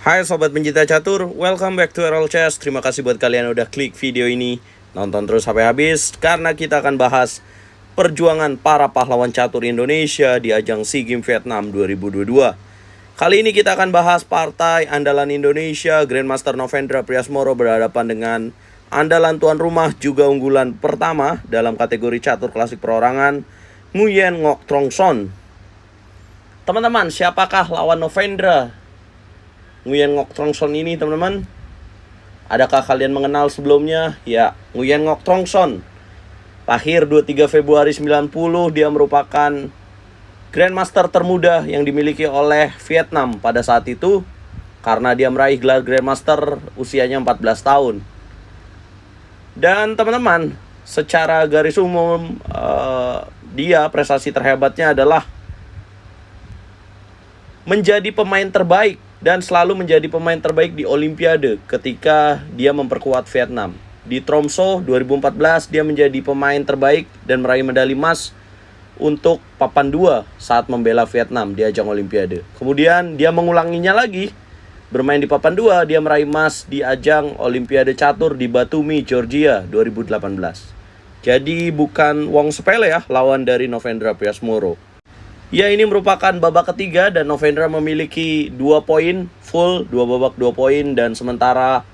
Hai sobat pencinta catur, welcome back to Errol Chess. Terima kasih buat kalian udah klik video ini. Nonton terus sampai habis karena kita akan bahas perjuangan para pahlawan catur Indonesia di ajang SEA Games Vietnam 2022. Kali ini kita akan bahas partai andalan Indonesia. Grandmaster Novendra Priasmoro berhadapan dengan andalan tuan rumah juga unggulan pertama dalam kategori catur klasik perorangan, Nguyen Ngoc Trong Son. Teman-teman, siapakah lawan Novendra Nguyen Ngoc Trong Son ini, teman-teman? Adakah kalian mengenal sebelumnya? Ya, Nguyen Ngoc Trong Son lahir 23 Februari 90. Dia merupakan Grandmaster termuda yang dimiliki oleh Vietnam pada saat itu, karena dia meraih gelar Grandmaster usianya 14 tahun. Dan teman-teman, secara garis umum dia prestasi terhebatnya adalah menjadi pemain terbaik dan selalu menjadi pemain terbaik di Olimpiade ketika dia memperkuat Vietnam. Di Tromsø 2014 dia menjadi pemain terbaik dan meraih medali emas untuk papan 2 saat membela Vietnam di ajang Olimpiade. Kemudian dia mengulanginya lagi, bermain di papan 2, dia meraih emas di ajang Olimpiade catur di Batumi, Georgia 2018. Jadi bukan wong sepele ya lawan dari Novendra Priasmoro. Ya, ini merupakan babak ketiga dan Novendra memiliki 2 poin full, 2 babak 2 poin, dan sementara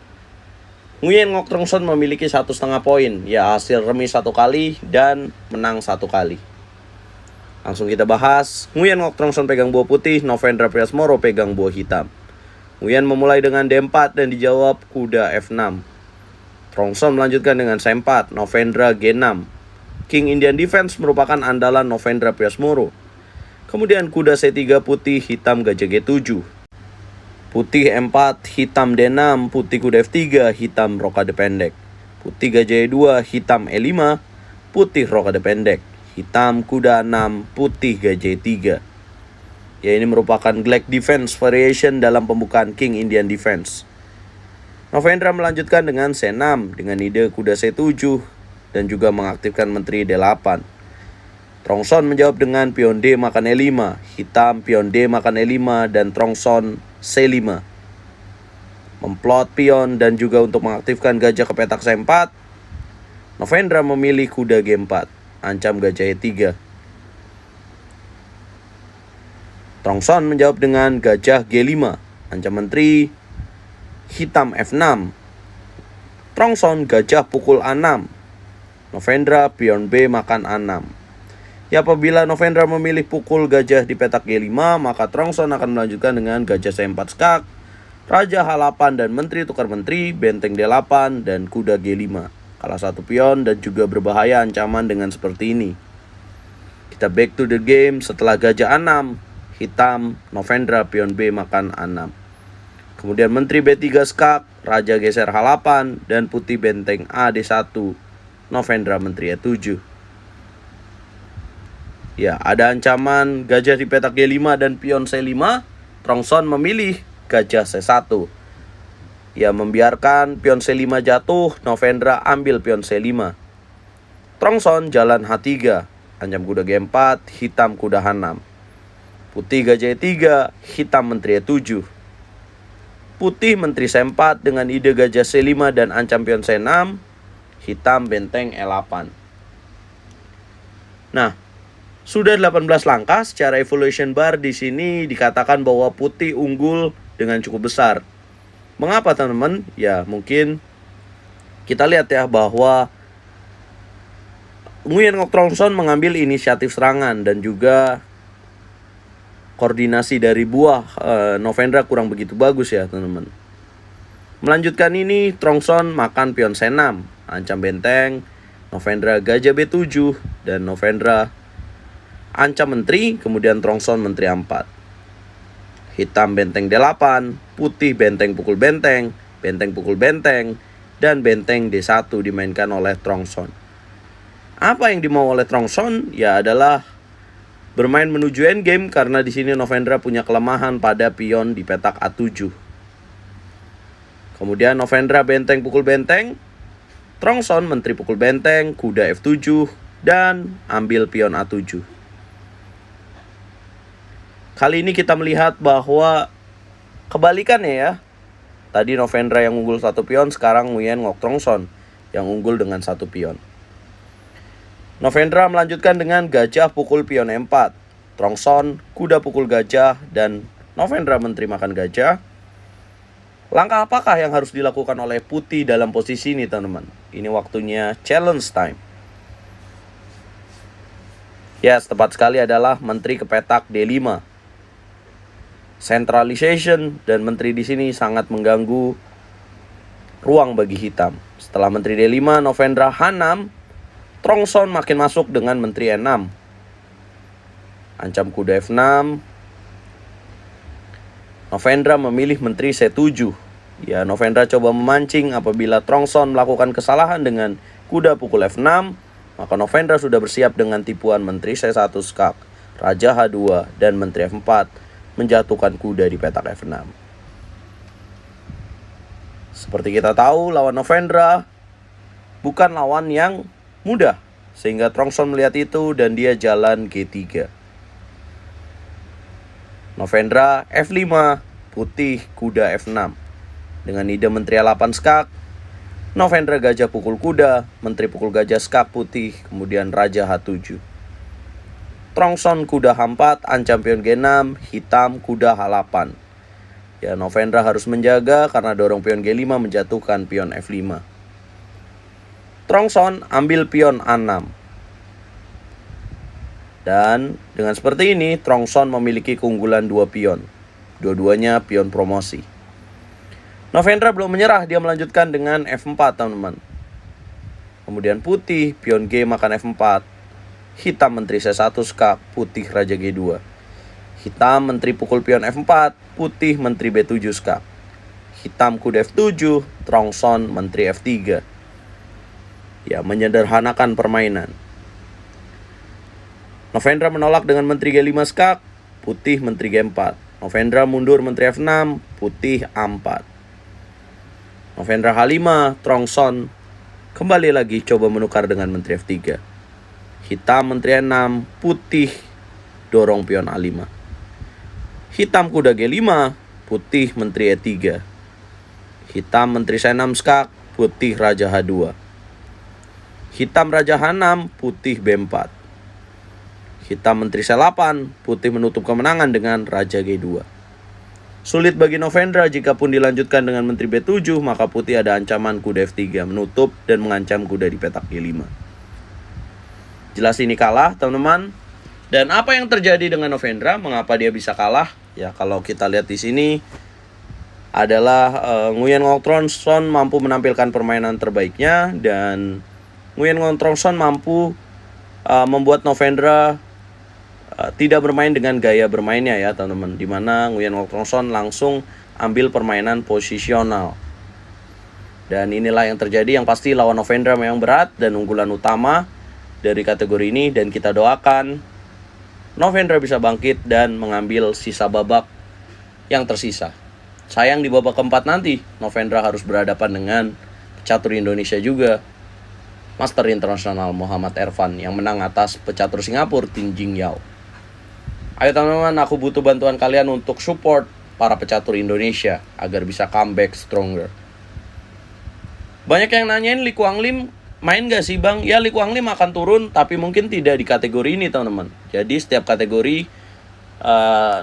Nguyen Ngoc Trong Son memiliki 1,5 poin. Ya, hasil remis 1 kali dan menang 1 kali. Langsung kita bahas. Nguyen Ngoc Trong Son pegang buah putih, Novendra Priasmoro pegang buah hitam. Nguyen memulai dengan D4 dan dijawab kuda F6. Trong Son melanjutkan dengan C4, Novendra G6. King Indian Defense merupakan andalan Novendra Priasmoro. Kemudian kuda C3 putih, hitam gajah G7. Putih M4, hitam D6, putih kuda F3, hitam rokade pendek. Putih gajah E2, hitam E5, putih rokade pendek. Hitam kuda 6, putih gajah E3. Ya, ini merupakan Black Defense variation dalam pembukaan King Indian Defense. Novendra melanjutkan dengan C6 dengan ide kuda C7 dan juga mengaktifkan menteri D8. Trong Son menjawab dengan pion D makan E5, hitam pion D makan E5 dan Trong Son C5. Memplot pion dan juga untuk mengaktifkan gajah ke petak C4, Novendra memilih kuda G4, ancam gajah E3. Trong Son menjawab dengan gajah G5, ancam menteri, hitam F6. Trong Son gajah pukul A6. Novendra pion B makan A6. Ya, apabila Novendra memilih pukul gajah di petak G5, maka Trong Son akan melanjutkan dengan gajah C4 skak, raja H8 dan menteri tukar menteri, benteng D8 dan kuda G5. Kalah 1 pion dan juga berbahaya ancaman dengan seperti ini. Kita back to the game setelah gajah A6, hitam Novendra pion B makan A6. Kemudian menteri B3 skak, raja geser H8 dan putih benteng A D1, Novendra menteri E7. Ya, ada ancaman gajah di petak G5 dan pion C5. Trong Son memilih gajah C1. Ya, membiarkan pion C5 jatuh, Novendra ambil pion C5. Trong Son jalan H3, ancam kuda G4, hitam kuda H6. Putih gajah E3, hitam menteri E7. Putih menteri C4 dengan ide gajah C5 dan ancam pion C6, hitam benteng E8. Nah, sudah 18 langkah secara evaluation bar di sini dikatakan bahwa putih unggul dengan cukup besar. Mengapa, teman-teman? Ya, mungkin kita lihat ya bahwa Nguyen Ngoc Trong Son mengambil inisiatif serangan dan juga koordinasi dari buah Novendra kurang begitu bagus ya, teman-teman. Melanjutkan ini, Trong Son makan pion C6, ancam benteng, Novendra gajah B7 dan Novendra ancam menteri, kemudian Trong Son menteri A4. Hitam benteng D8, putih benteng pukul benteng, benteng pukul benteng, dan benteng D1 dimainkan oleh Trong Son. Apa yang dimau oleh Trong Son? Ya adalah bermain menuju endgame karena di sini Novendra punya kelemahan pada pion di petak A7. Kemudian Novendra benteng pukul benteng, Trong Son menteri pukul benteng, kuda F7, dan ambil pion A7. Kali ini kita melihat bahwa Kebalikannya ya. Tadi Novendra yang unggul 1 pion, sekarang Nguyen Ngoc Trongson yang unggul dengan 1 pion. Novendra melanjutkan dengan gajah pukul pion E4, Trongson kuda pukul gajah, dan Novendra menteri makan gajah. Langkah apakah yang harus dilakukan oleh putih dalam posisi ini, teman-teman? Ini waktunya challenge time. Yes, tepat sekali adalah menteri ke petak D5. Centralization dan menteri di sini sangat mengganggu ruang bagi hitam. Setelah menteri D5, Novendra H6, Trongson makin masuk dengan menteri E6. Ancam kuda F6. Novendra memilih menteri C7. Ya, Novendra coba memancing apabila Trongson melakukan kesalahan dengan kuda pukul F6, maka Novendra sudah bersiap dengan tipuan menteri C1 skak, raja H2, dan menteri F4 menjatuhkan kuda di petak F6. Seperti kita tahu, lawan Novendra bukan lawan yang mudah, sehingga Trongson melihat itu dan dia jalan G3. Novendra F5, putih kuda F6. Dengan ide menteri A8 skak, Novendra gajah pukul kuda, menteri pukul gajah skak putih, kemudian raja H7. Trongson kuda H4, ancam pion G6, hitam kuda H8. Ya, Novendra harus menjaga karena dorong pion G5 menjatuhkan pion F5. Trongson ambil pion A6. Dan dengan seperti ini, Trongson memiliki keunggulan 2 pion. Dua-duanya pion promosi. Novendra belum menyerah, dia melanjutkan dengan F4, teman-teman. Kemudian putih, pion G makan F4. Hitam menteri C1 skak, putih raja G2. Hitam menteri pukul pion F4, putih menteri B7 skak. Hitam kuda F7, Trongson menteri F3. Ya, menyederhanakan permainan. Novendra menolak dengan menteri G5 skak, putih menteri G4. Novendra mundur menteri F6, putih A4. Novendra H5, Trongson kembali lagi coba menukar dengan menteri F3. Hitam menteri E6, putih dorong pion A5. Hitam kuda G5, putih menteri E3. Hitam menteri C6 skak, putih raja H2. Hitam raja H6, putih B4. Hitam menteri C8, putih menutup kemenangan dengan raja G2. Sulit bagi Novendra, jikapun dilanjutkan dengan menteri B7, maka putih ada ancaman kuda F3 menutup dan mengancam kuda di petak G5. Jelas ini kalah, teman-teman. Dan apa yang terjadi dengan Novendra? Mengapa dia bisa kalah? Ya, kalau kita lihat di sini adalah Nguyen Ngoc Trongson mampu menampilkan permainan terbaiknya, dan Nguyen Ngoc Trongson mampu membuat Novendra tidak bermain dengan gaya bermainnya ya, teman-teman. Dimana Nguyen Ngoc Trongson langsung ambil permainan posisional. Dan inilah yang terjadi. Yang pasti lawan Novendra memang berat dan unggulan utama dari kategori ini, dan kita doakan Novendra bisa bangkit dan mengambil sisa babak yang tersisa. Sayang di babak keempat nanti Novendra harus berhadapan dengan pecatur Indonesia juga, Master Internasional Muhammad Ervan, yang menang atas pecatur Singapura Tin Jing Yao. Ayo teman-teman, aku butuh bantuan kalian untuk support para pecatur Indonesia agar bisa comeback stronger. Banyak yang nanyain Lee Kuang Lim main gak sih bang? Ya, Lee Kuang Lim akan turun, tapi mungkin tidak di kategori ini, teman-teman. Jadi setiap kategori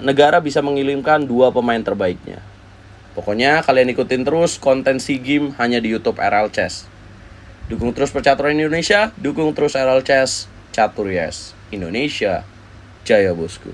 negara bisa mengirimkan 2 pemain terbaiknya. Pokoknya kalian ikutin terus konten SEA Games hanya di YouTube RL Chess. Dukung terus percaturan Indonesia, dukung terus RL Chess, Catur Yes Indonesia, Jaya bosku.